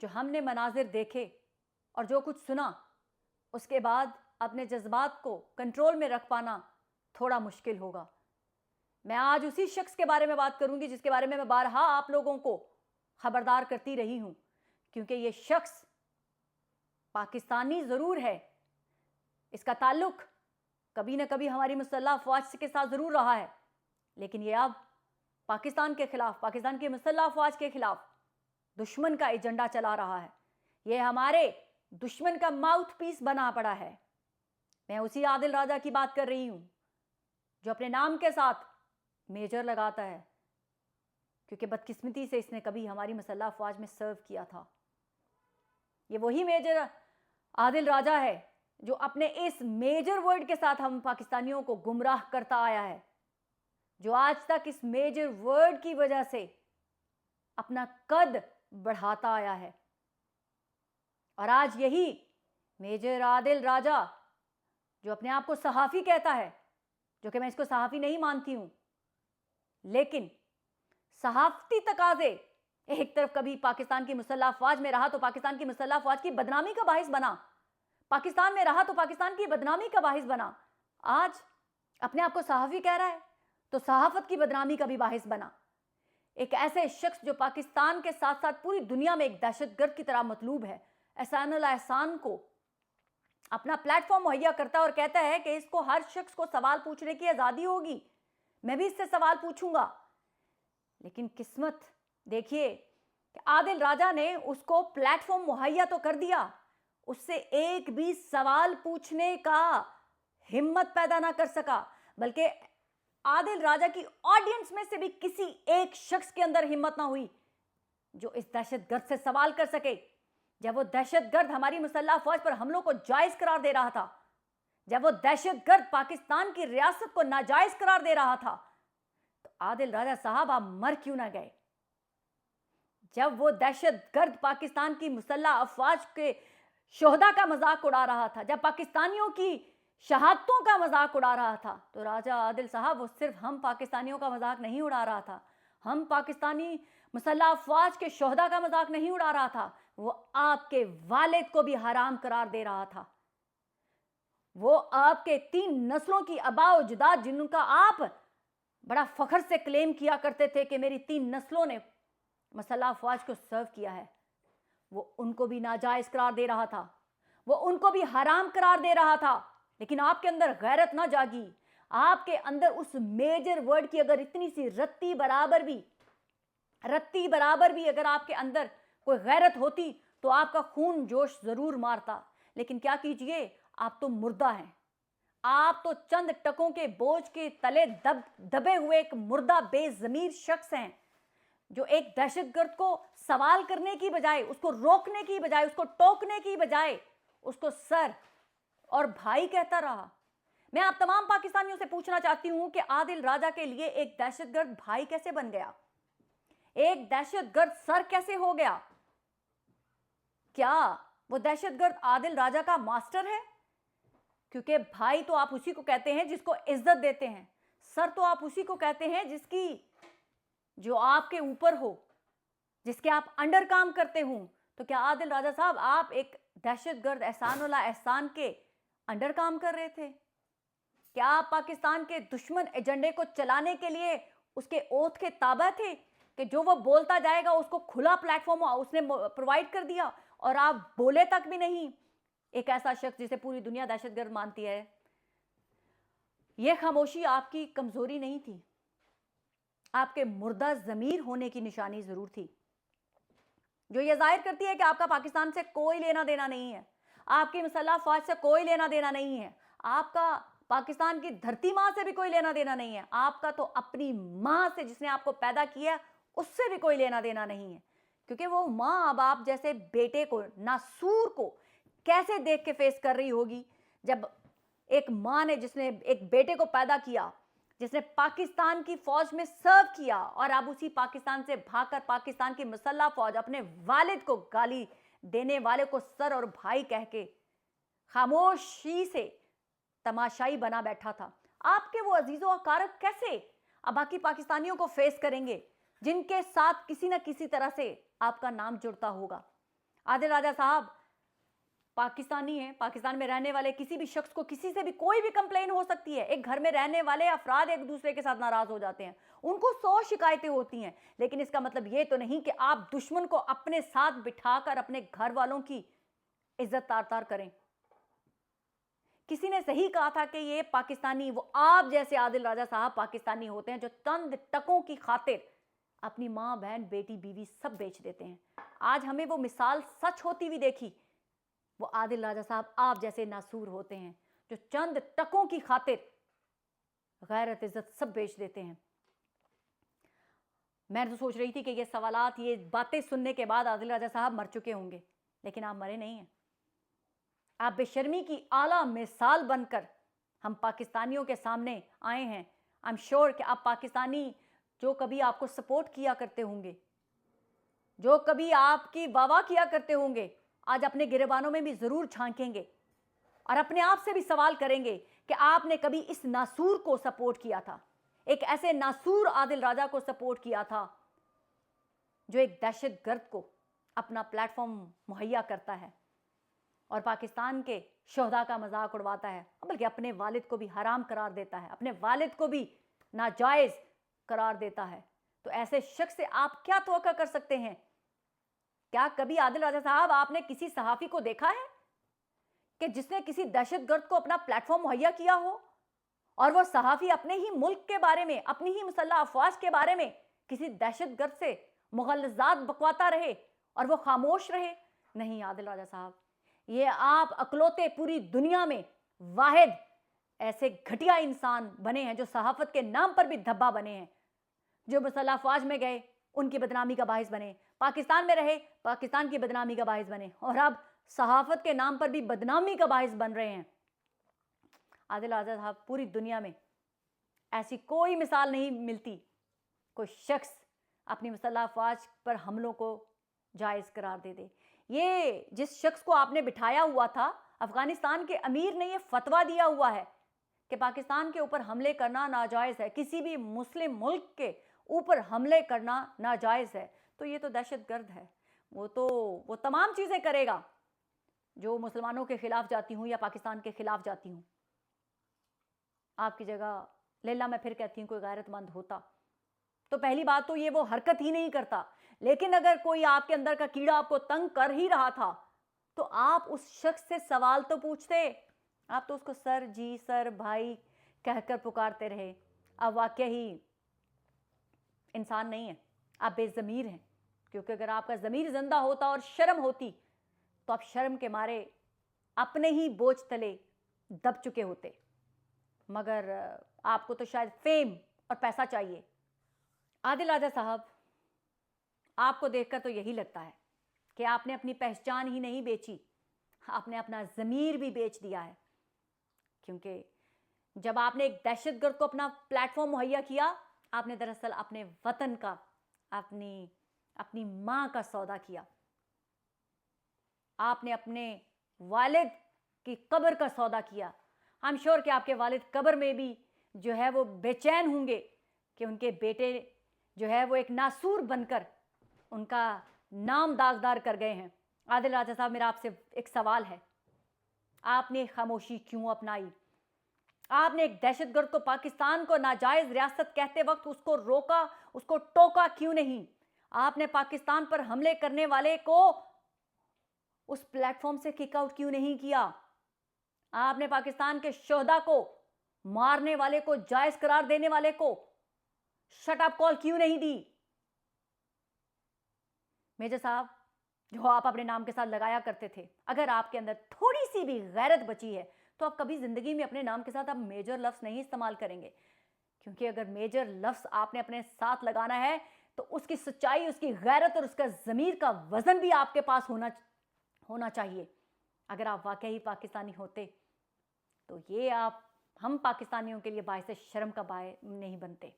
जो हमने मनाजिर देखे और जो कुछ सुना, उसके बाद अपने जज्बात को कंट्रोल में रख पाना थोड़ा मुश्किल होगा। मैं आज उसी शख्स के बारे में बात करूंगी जिसके बारे में मैं बारहा आप लोगों को खबरदार करती रही हूं, क्योंकि ये शख्स पाकिस्तानी जरूर है, इसका ताल्लुक कभी ना कभी हमारी मुसल्लह अफवाज के साथ जरूर रहा है, लेकिन ये अब पाकिस्तान के खिलाफ, पाकिस्तान की मुसल्लह अफवाज के खिलाफ दुश्मन का एजेंडा चला रहा है। ये हमारे दुश्मन का माउथ पीस बना पड़ा है। मैं उसी आदिल राजा की बात कर रही हूं जो अपने नाम के साथ मेजर लगाता है, क्योंकि बदकिस्मती से इसने कभी हमारी मुसल्लह अफवाज में सर्व किया था। ये वही मेजर आदिल राजा है जो अपने इस मेजर वर्ड के साथ हम पाकिस्तानियों को गुमराह करता आया है, जो आज तक इस मेजर वर्ड की वजह से अपना कद बढ़ाता आया है। और आज यही मेजर आदिल राजा जो अपने आप को सहाफ़ी कहता है, जो कि मैं इसको सहाफ़ी नहीं मानती हूं, लेकिन सहाफ़ती तकाजे एक तरफ कभी पाकिस्तान की मुसल्लह अफवाज में रहा तो पाकिस्तान की मुसल्लह अफवाज की बदनामी का बाहिस बना, पाकिस्तान में रहा तो पाकिस्तान की बदनामी का बाहिस बना। आज अपने आप को सहाफ़ी कह रहा है तो सहाफ़त की बदनामी का भी बाहिस बना। एक ऐसे शख्स जो पाकिस्तान के साथ साथ पूरी दुनिया में एक दहशतगर्द की तरह मतलूब है, एहसानुल्लाह एहसान को अपना प्लेटफॉर्म मुहैया करता है और कहता है कि इसको हर शख्स को सवाल पूछने की आज़ादी होगी, मैं भी इससे सवाल पूछूंगा। लेकिन किस्मत देखिए कि आदिल राजा ने उसको प्लेटफॉर्म मुहैया तो कर दिया, उससे एक भी सवाल पूछने का हिम्मत पैदा ना कर सका, बल्कि आदिल राजा की ऑडियंस में से भी किसी एक शख्स के अंदर हिम्मत ना हुई जो इस दहशतगर्द से सवाल कर सके। जब वो दहशतगर्द हमारी मुसल्लह अफवाज पर हमलों को जायज करार दे रहा था, जब वो दहशतगर्द पाकिस्तान की रियासत को नाजायज करार दे रहा था, तो आदिल राजा साहब आप मर क्यों ना गए? जब वो दहशतगर्द पाकिस्तान की मुसल्लह अफवाज के शोहदा का मजाक उड़ा रहा था, जब पाकिस्तानियों की शहादतों का मजाक उड़ा रहा था, तो राजा आदिल साहब वो सिर्फ हम पाकिस्तानियों का मजाक नहीं उड़ा रहा था, हम पाकिस्तानी मुसल्लह अफवाज के शोहदा का मजाक नहीं उड़ा रहा था, वो आपके वालिद को भी हराम करार दे रहा था। वो आपके 3 नस्लों की आबा व अजदाद जिनका आप बड़ा फख्र से क्लेम किया करते थे कि मेरी 3 नस्लों ने मुसल्लह अफवाज को सर्व किया है, वो उनको भी नाजायज करार दे रहा था, वो उनको भी हराम करार दे रहा था। लेकिन आपके अंदर गैरत ना जागी, आपके अंदर उस मेजर वर्ड की अगर इतनी सी रत्ती बराबर भी अगर आपके अंदर कोई गैरत होती तो आपका खून जोश जरूर मारता। लेकिन क्या कीजिए, आप तो मुर्दा हैं, आप तो चंद टकों के बोझ के तले दबे हुए एक मुर्दा बेजमीर शख्स हैं, जो एक दहशतगर्द को सवाल करने की बजाय, उसको रोकने की बजाय, उसको टोकने की बजाय उसको सर और भाई कहता रहा। मैं आप तमाम पाकिस्तानियों से पूछना चाहती हूं कि आदिल राजा के लिए एक दहशतगर्द भाई कैसे बन गया, एक दहशतगर्द सर कैसे हो गया? क्या वो दहशतगर्द आदिल राजा का मास्टर है? क्योंकि भाई तो आप उसी को कहते हैं जिसको इज्जत देते हैं, सर तो आप उसी को कहते हैं जिसकी जो आपके ऊपर हो, जिसके आप अंडर काम करते हो। तो क्या आदिल राजा साहब आप एक दहशतगर्द एहसानुल्लाह एहसान के अंडर काम कर रहे थे? क्या आप पाकिस्तान के दुश्मन एजेंडे को चलाने के लिए उसके ओथ के ताबा थे कि जो वो बोलता जाएगा उसको खुला प्लेटफॉर्म उसने प्रोवाइड कर दिया और आप बोले तक भी नहीं? एक ऐसा शख्स जिसे पूरी दुनिया दहशतगर्द मानती है, यह खामोशी आपकी कमजोरी नहीं थी, आपके मुर्दा जमीर होने की निशानी जरूर थी, जो ये जाहिर करती है कि आपका पाकिस्तान से कोई लेना देना नहीं है, आपकी मुसल्लह अफवाज से कोई लेना देना नहीं है, आपका पाकिस्तान की धरती माँ से भी कोई लेना देना नहीं है, आपका तो अपनी माँ से जिसने आपको पैदा किया उससे भी कोई लेना देना नहीं है। क्योंकि वो माँ अब आप जैसे बेटे को, नासूर को कैसे देख के फेस कर रही होगी, जब एक माँ ने जिसने एक बेटे को पैदा किया, जिसने पाकिस्तान की फौज में सर्व किया और अब उसी पाकिस्तान से भागकर पाकिस्तान की मुसल्लह फौज अपने वालिद को गाली देने वाले को सर और भाई कह के खामोशी से तमाशाई बना बैठा था। आपके वो अजीजों अकारब कैसे अब बाकी पाकिस्तानियों को फेस करेंगे जिनके साथ किसी न किसी तरह से आपका नाम जुड़ता होगा? आदिल राजा साहब पाकिस्तानी हैं, पाकिस्तान में रहने वाले किसी भी शख्स को किसी से भी कोई भी कंप्लेन हो सकती है। एक घर में रहने वाले अफराद एक दूसरे के साथ नाराज हो जाते हैं, उनको 100 शिकायतें होती हैं, लेकिन इसका मतलब ये तो नहीं कि आप दुश्मन को अपने साथ बिठाकर अपने घर वालों की इज्जत तार तार करें। किसी ने सही कहा था कि ये पाकिस्तानी, वो आप जैसे आदिल राजा साहब पाकिस्तानी होते हैं जो चंद टकों की खातिर अपनी माँ बहन बेटी बीवी सब बेच देते हैं। आज हमें वो मिसाल सच होती हुई देखी। वो आदिल राजा साहब आप जैसे नासूर होते हैं जो चंद टकों की खातिर गैरत इज्जत सब बेच देते हैं। मैं तो सोच रही थी कि ये सवालात, ये बातें सुनने के बाद आदिल राजा साहब मर चुके होंगे, लेकिन आप मरे नहीं हैं। आप बेशर्मी की आला मिसाल बनकर हम पाकिस्तानियों के सामने आए हैं। आई एम श्योर कि आप पाकिस्तानी जो कभी आपको सपोर्ट किया करते होंगे, जो कभी आपकी वाह किया करते होंगे, आज अपने गिरेबानों में भी जरूर झांकेंगे और अपने आप से भी सवाल करेंगे कि आपने कभी इस नासूर को सपोर्ट किया था, एक ऐसे नासूर आदिल राजा को सपोर्ट किया था जो एक दहशतगर्द को अपना प्लेटफॉर्म मुहैया करता है और पाकिस्तान के शोहदा का मजाक उड़वाता है, बल्कि अपने वालिद को भी हराम करार देता है, अपने वालिद को भी नाजायज करार देता है। तो ऐसे शख्स से आप क्या तवक्का कर सकते हैं? क्या कभी आदिल राजा साहब आपने किसी सहाफी को देखा है कि जिसने किसी दहशतगर्द को अपना प्लेटफॉर्म मुहैया किया हो और वो सहाफी अपने ही मुल्क के बारे में, अपनी ही मुसल्लह अफवाज के बारे में किसी दहशतगर्द से मुगलजात बकवाता रहे और वो खामोश रहे? नहीं आदिल राजा साहब, ये आप अकलौते पूरी दुनिया में वाहिद ऐसे घटिया इंसान बने हैं जो सहाफत के नाम पर भी धब्बा बने हैं, जो मुसल्लह अफवाज में गए उनकी बदनामी का बाहिस बने, पाकिस्तान में रहे पाकिस्तान की बदनामी का बाहिस बने, और अब सहाफत के नाम पर भी बदनामी का बाहिस बन रहे हैं। आदिल राजा साहब, पूरी दुनिया में ऐसी कोई मिसाल नहीं मिलती कोई शख्स अपनी मुसल्लह अफवाज पर हमलों को जायज़ करार दे दे। ये जिस शख्स को आपने बिठाया हुआ था, अफगानिस्तान के अमीर ने ये फतवा दिया हुआ है कि पाकिस्तान के ऊपर हमले करना नाजायज़ है, किसी भी मुस्लिम मुल्क के ऊपर हमले करना नाजायज़ है, तो ये तो दहशतगर्द है। वो तमाम चीज़ें करेगा जो मुसलमानों के खिलाफ जाती हूँ या पाकिस्तान के खिलाफ जाती हूँ। आपकी जगह लेला मैं फिर कहती हूँ कोई गैरतमंद होता तो पहली बात तो ये वो हरकत ही नहीं करता, लेकिन अगर कोई आपके अंदर का कीड़ा आपको तंग कर ही रहा था तो आप उस शख्स से सवाल तो पूछते। आप तो उसको सर जी, सर भाई कहकर पुकारते रहे। अब वाकई ही इंसान नहीं है, आप बेज़मीर हैं, क्योंकि अगर आपका ज़मीर जिंदा होता और शर्म होती तो आप शर्म के मारे अपने ही बोझ तले दब चुके होते। मगर आपको तो शायद फेम और पैसा चाहिए। आदिल राजा साहब, आपको देखकर तो यही लगता है कि आपने अपनी पहचान ही नहीं बेची, आपने अपना ज़मीर भी बेच दिया है। क्योंकि जब आपने एक दहशतगर्द को अपना प्लेटफॉर्म मुहैया किया, आपने दरअसल अपने वतन का, अपनी माँ का सौदा किया। आपने अपने वालिद की कब्र का सौदा किया। आई एम श्योर कि आपके वालिद कब्र में भी जो है वो बेचैन होंगे कि उनके बेटे जो है वो एक नासूर बनकर उनका नाम दागदार कर गए हैं। आदिल राजा साहब, मेरा आपसे एक सवाल है, आपने खामोशी क्यों अपनाई? आपने एक दहशतगर्द को, पाकिस्तान को नाजायज रियासत कहते वक्त उसको रोका, उसको टोका क्यों नहीं? आपने पाकिस्तान पर हमले करने वाले को उस प्लेटफॉर्म से किक आउट क्यों नहीं किया? आपने पाकिस्तान के शोहदा को, मारने वाले को, जायज करार देने वाले को शट अप कॉल क्यों नहीं दी? मेजर साहब, जो आप अपने नाम के साथ लगाया करते थे, अगर आपके अंदर थोड़ी सी भी गैरत बची है तो आप कभी जिंदगी में अपने नाम के साथ आप मेजर लफ्ज नहीं इस्तेमाल करेंगे। क्योंकि अगर मेजर लफ्ज आपने अपने साथ लगाना है तो उसकी सच्चाई, उसकी गैरत और उसका ज़मीर का वजन भी आपके पास होना चाहिए। अगर आप वाकई पाकिस्तानी होते तो ये हम पाकिस्तानियों के लिए बायसे शर्म का नहीं बनते।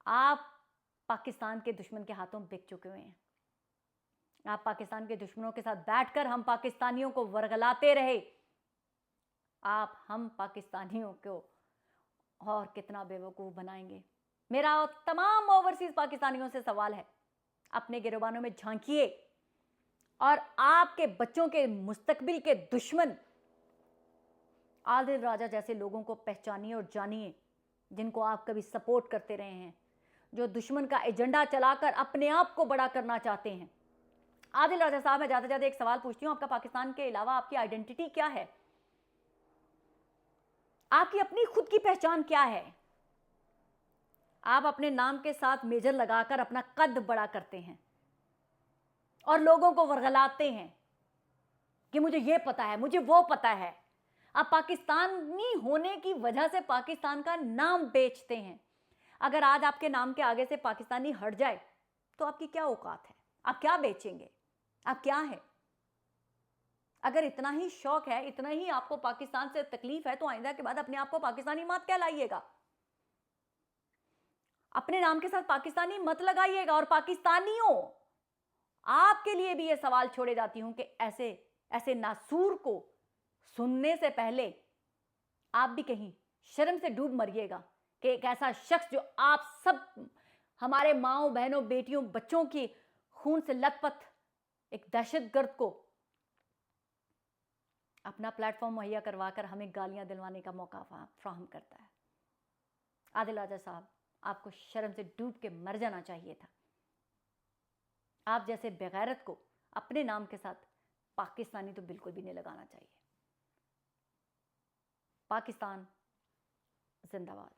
आप पाकिस्तान के दुश्मन के हाथों बिक चुके हुए हैं। आप पाकिस्तान के दुश्मनों के साथ बैठकर हम पाकिस्तानियों को वरगलाते रहे। आप हम पाकिस्तानियों को और कितना बेवकूफ़ बनाएंगे? मेरा तमाम ओवरसीज़ पाकिस्तानियों से सवाल है, अपने गिरबानों में झांकिए और आपके बच्चों के मुस्तकबिल के दुश्मन आदिल राजा जैसे लोगों को पहचानिए और जानिए, जिनको आप कभी सपोर्ट करते रहे हैं, जो दुश्मन का एजेंडा चलाकर अपने आप को बड़ा करना चाहते हैं। आदिल राजा साहब, मैं ज़्यादा एक सवाल पूछती हूँ, आपका पाकिस्तान के अलावा आपकी आइडेंटिटी क्या है? आपकी अपनी खुद की पहचान क्या है? आप अपने नाम के साथ मेजर लगाकर अपना कद बड़ा करते हैं और लोगों को वर्गलाते हैं कि मुझे ये पता है, मुझे वो पता है। आप पाकिस्तानी होने की वजह से पाकिस्तान का नाम बेचते हैं। अगर आज आपके नाम के आगे से पाकिस्तानी हट जाए तो आपकी क्या औकात है? आप क्या बेचेंगे? आप क्या है? अगर इतना ही शौक है, इतना ही आपको पाकिस्तान से तकलीफ है, तो आइंदा के बाद अपने आप को पाकिस्तानी मत कहलाइएगा, अपने नाम के साथ पाकिस्तानी मत लगाइएगा। और पाकिस्तानियों, आपके लिए भी यह सवाल छोड़े जाती हूं कि ऐसे ऐसे नासूर को सुनने से पहले आप भी कहीं शर्म से डूब मरिएगा कि एक ऐसा शख्स जो आप सब हमारे माओ बहनों बेटियों बच्चों की खून से लथपथ एक दहशतगर्द को अपना प्लेटफॉर्म मुहैया करवाकर हमें गालियां दिलवाने का मौका फ्राहम करता है। आदिल राजा साहब, आपको शर्म से डूब के मर जाना चाहिए था। आप जैसे बेगैरत को अपने नाम के साथ पाकिस्तानी तो बिल्कुल भी नहीं लगाना चाहिए। पाकिस्तान जिंदाबाद।